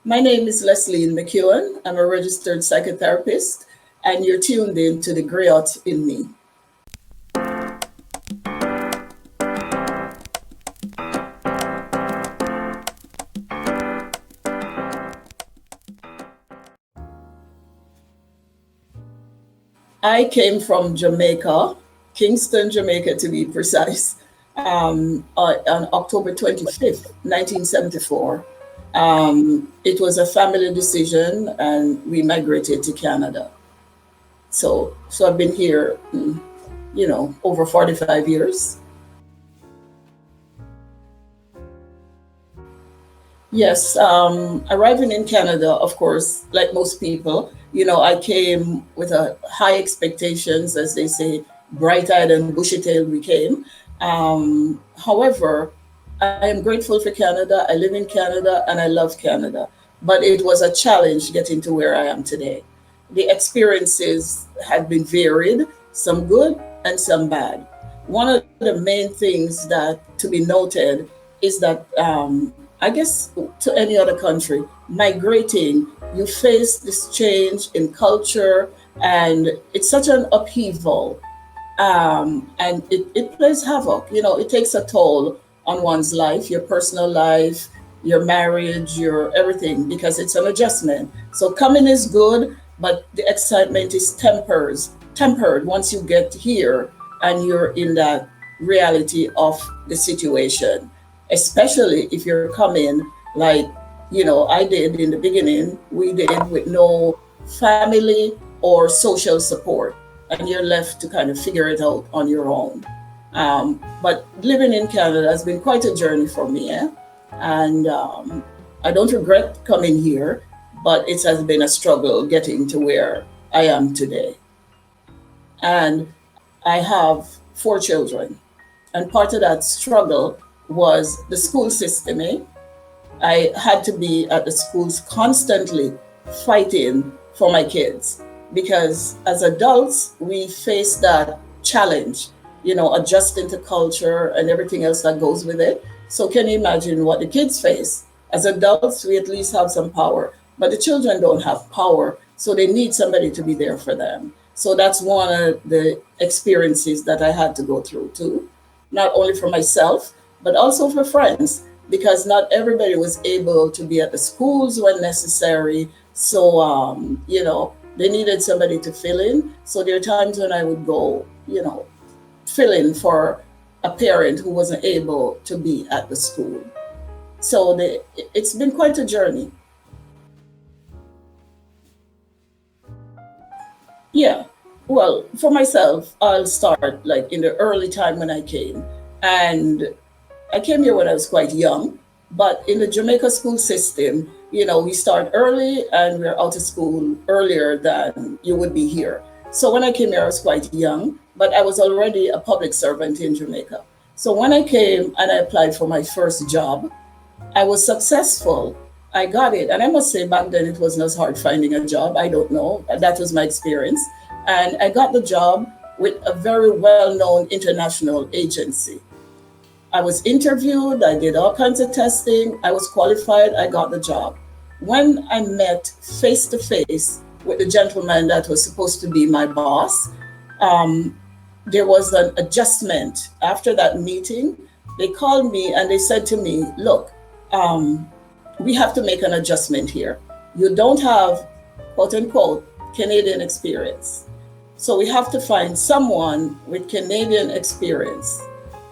My name is Lesline McEwan. I'm a registered psychotherapist, and you're tuned in to the Griot in me. I came from Jamaica, Kingston, Jamaica to be precise, on October 25th, 1974. It was a family decision and we migrated to Canada. So I've been here, over 45 years. Yes, arriving in Canada, of course, like most people, I came with a high expectations, as they say, bright-eyed and bushy-tailed we came. However, I am grateful for Canada. I live in Canada and I love Canada. But it was a challenge getting to where I am today. The experiences had been varied, some good and some bad. One of the main things that to be noted is that I guess to any other country, migrating, you face this change in culture and it's such an upheaval. And it plays havoc. It takes a toll on one's life, your personal life, your marriage, your everything, because it's an adjustment. So coming is good, but the excitement is tempered once you get here and you're in that reality of the situation, especially if you're coming like, I did in the beginning, we did with no family or social support, and you're left to kind of figure it out on your own. But living in Canada has been quite a journey for me, and I don't regret coming here, but it has been a struggle getting to where I am today. And I have 4 children, and part of that struggle was the school system. I had to be at the schools constantly fighting for my kids because as adults, we face that challenge, adjusting to culture and everything else that goes with it. So can you imagine what the kids face? As adults, we at least have some power, but the children don't have power. So they need somebody to be there for them. So that's one of the experiences that I had to go through too, not only for myself, but also for friends, because not everybody was able to be at the schools when necessary. So, they needed somebody to fill in. So there are times when I would go, fill in for a parent who wasn't able to be at the school. So it's been quite a journey. Yeah. Well, for myself, I'll start like in the early time when I came. And I came here when I was quite young, but in the Jamaica school system, we start early and we're out of school earlier than you would be here. So when I came here, I was quite young, but I was already a public servant in Jamaica. So when I came and I applied for my first job, I was successful. I got it. And I must say back then it wasn't as hard finding a job. I don't know. That was my experience. And I got the job with a very well-known international agency. I was interviewed, I did all kinds of testing, I was qualified, I got the job. When I met face to face with the gentleman that was supposed to be my boss, there was an adjustment. After that meeting, they called me and they said to me, look, we have to make an adjustment here. You don't have, quote unquote, Canadian experience. So we have to find someone with Canadian experience.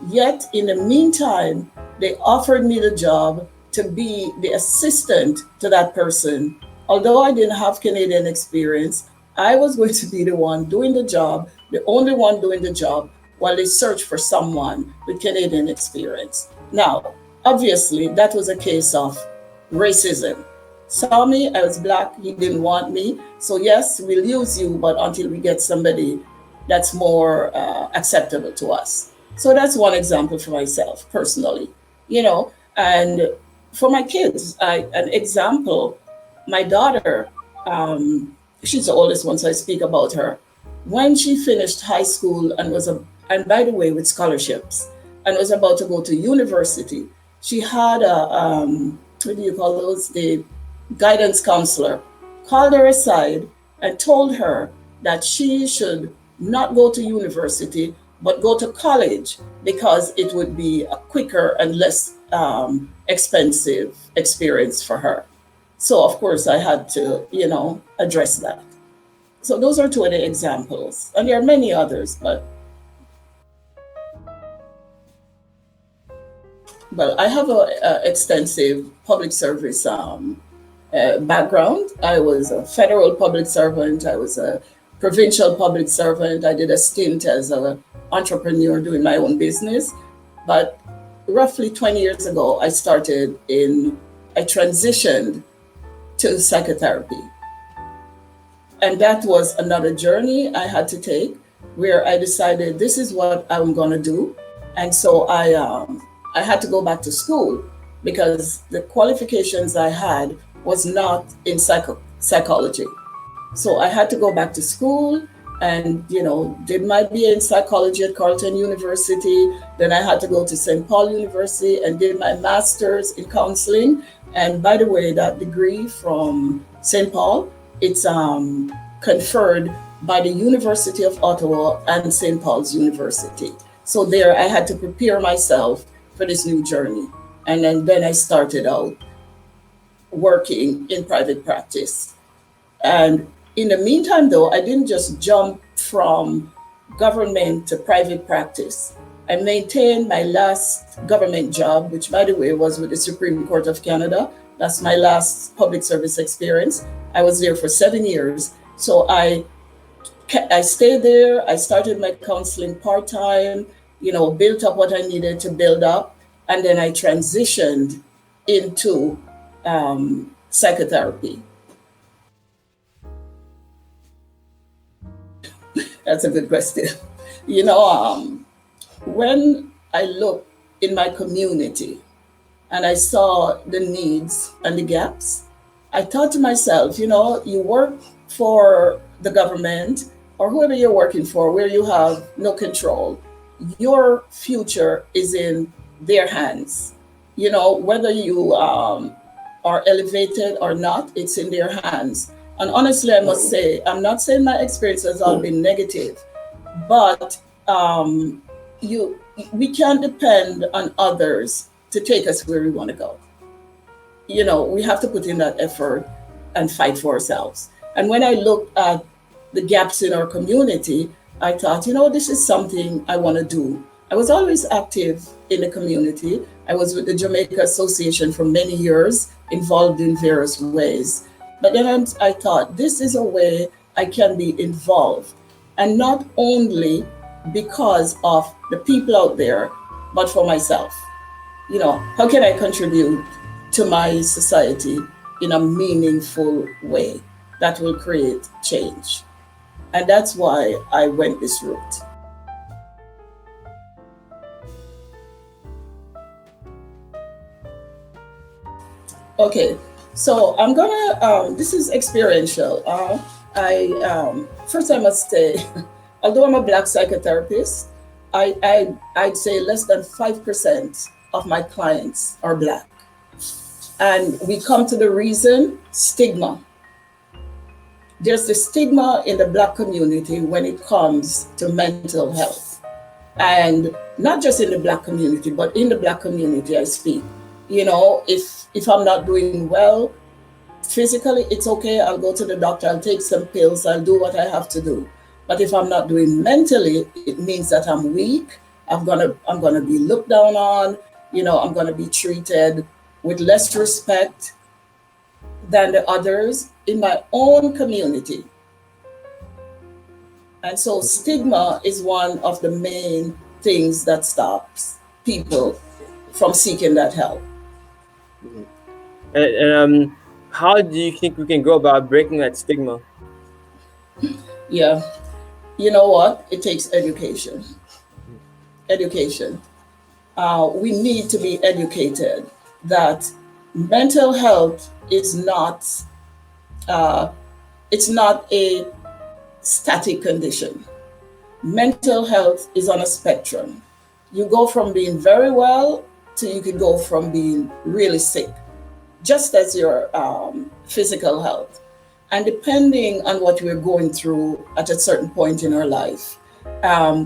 Yet, in the meantime, they offered me the job to be the assistant to that person. Although I didn't have Canadian experience, I was going to be the one doing the job, the only one doing the job, while they search for someone with Canadian experience. Now, obviously, that was a case of racism. Saw me, I was Black, he didn't want me. So yes, we'll use you, but until we get somebody that's more acceptable to us. So that's one example for myself personally, and for my kids, an example, my daughter, she's the oldest one, so I speak about her. When she finished high school and and by the way, with scholarships, and was about to go to university, she had what do you call those? The guidance counselor called her aside and told her that she should not go to university, but go to college because it would be a quicker and less expensive experience for her. So of course I had to, address that. So those are two of the examples. And there are many others, but I have a extensive public service background. I was a federal public servant. I was a provincial public servant. I did a stint as an entrepreneur doing my own business. But roughly 20 years ago, I transitioned to psychotherapy. And that was another journey I had to take, where I decided this is what I'm going to do. And so I had to go back to school because the qualifications I had was not in psychology. So I had to go back to school and, did my BA in psychology at Carleton University. Then I had to go to St. Paul University and did my master's in counseling. And by the way, that degree from St. Paul, it's conferred by the University of Ottawa and St. Paul's University. So there I had to prepare myself for this new journey. And then I started out working in private practice. And in the meantime, though, I didn't just jump from government to private practice. I maintained my last government job, which, by the way, was with the Supreme Court of Canada. That's my last public service experience. I was there for 7 years. So I stayed there. I started my counseling part-time, built up what I needed to build up. And then I transitioned into psychotherapy. That's a good question. When I looked in my community and I saw the needs and the gaps, I thought to myself, you work for the government or whoever you're working for, where you have no control. Your future is in their hands. Whether you are elevated or not, it's in their hands. And honestly, I must say, I'm not saying my experience has all been negative, but we can't depend on others to take us where we want to go. We have to put in that effort and fight for ourselves. And when I looked at the gaps in our community, I thought, this is something I want to do. I was always active in the community. I was with the Jamaica Association for many years, involved in various ways. But then I thought, this is a way I can be involved. And not only because of the people out there, but for myself. How can I contribute to my society in a meaningful way that will create change? And that's why I went this route. Okay, so I'm gonna, this is experiential. First I must say, although I'm a Black psychotherapist, I'd say less than 5% of my clients are Black. And we come to the reason, stigma. There's the stigma in the Black community when it comes to mental health. And not just in the Black community, but in the Black community I speak. If I'm not doing well physically, it's okay. I'll go to the doctor, I'll take some pills, I'll do what I have to do. But if I'm not doing mentally, it means that I'm weak. I'm gonna be looked down on. I'm gonna be treated with less respect than the others in my own community. And so stigma is one of the main things that stops people from seeking that help. Mm-hmm. And how do you think we can go about breaking that stigma? Yeah, you know what? It takes education. Education. We need to be educated that mental health is not, it's not a static condition. Mental health is on a spectrum. You go from being very well to you can go from being really sick. just as your physical health. And depending on what we're going through at a certain point in our life,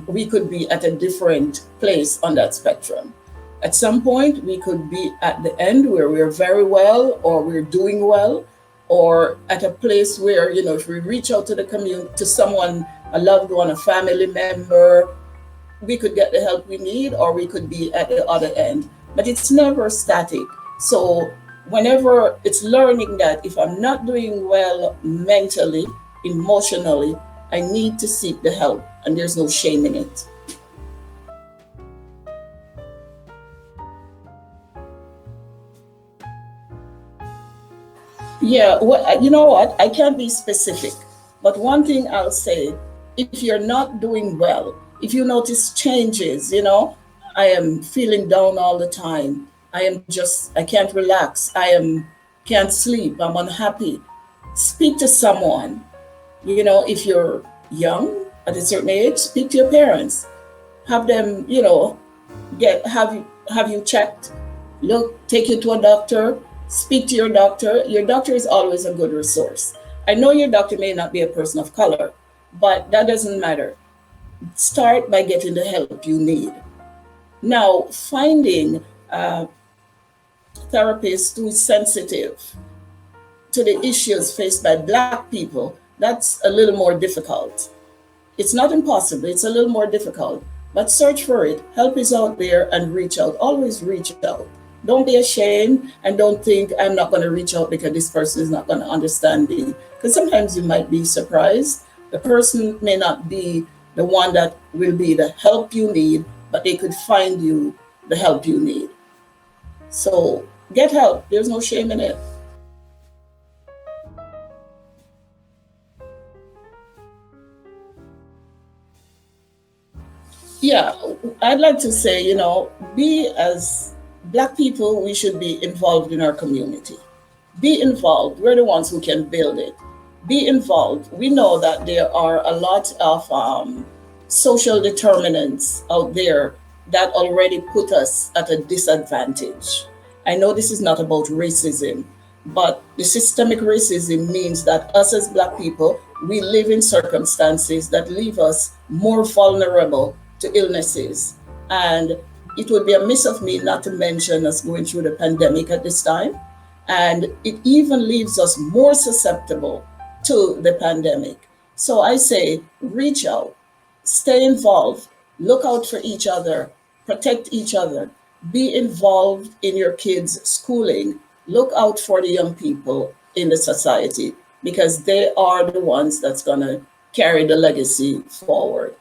we could be at a different place on that spectrum. At some point, we could be at the end where we're very well or we're doing well, or at a place where, if we reach out to the community, to someone, a loved one, a family member, we could get the help we need, or we could be at the other end. But it's never static. So whenever it's learning that if I'm not doing well mentally, emotionally, I need to seek the help, and there's no shame in it. Yeah, well, you know what? I can't be specific, but one thing I'll say, if you're not doing well, if you notice changes, I am feeling down all the time. I can't relax. Can't sleep. I'm unhappy. Speak to someone. If you're young at a certain age, speak to your parents. Have them, have you checked. Look, take you to a doctor. Speak to your doctor. Your doctor is always a good resource. I know your doctor may not be a person of color, but that doesn't matter. Start by getting the help you need. Now, finding a therapist who is sensitive to the issues faced by Black people, that's a little more difficult. It's not impossible, it's a little more difficult, but search for it. Help is out there, and reach out. Always reach out. Don't be ashamed, and don't think I'm not going to reach out because this person is not going to understand me. Because sometimes you might be surprised. The person may not be the one that will be the help you need, but they could find you the help you need. So get help. There's no shame in it. Yeah, I'd like to say, be as Black people, we should be involved in our community. Be involved. We're the ones who can build it. Be involved. We know that there are a lot of social determinants out there that already put us at a disadvantage. I know this is not about racism, but the systemic racism means that us as Black people, we live in circumstances that leave us more vulnerable to illnesses. And it would be amiss of me not to mention us going through the pandemic at this time. And it even leaves us more susceptible to the pandemic. So I say, reach out, stay involved, look out for each other, protect each other, be involved in your kids' schooling, look out for the young people in the society, because they are the ones that's going to carry the legacy forward.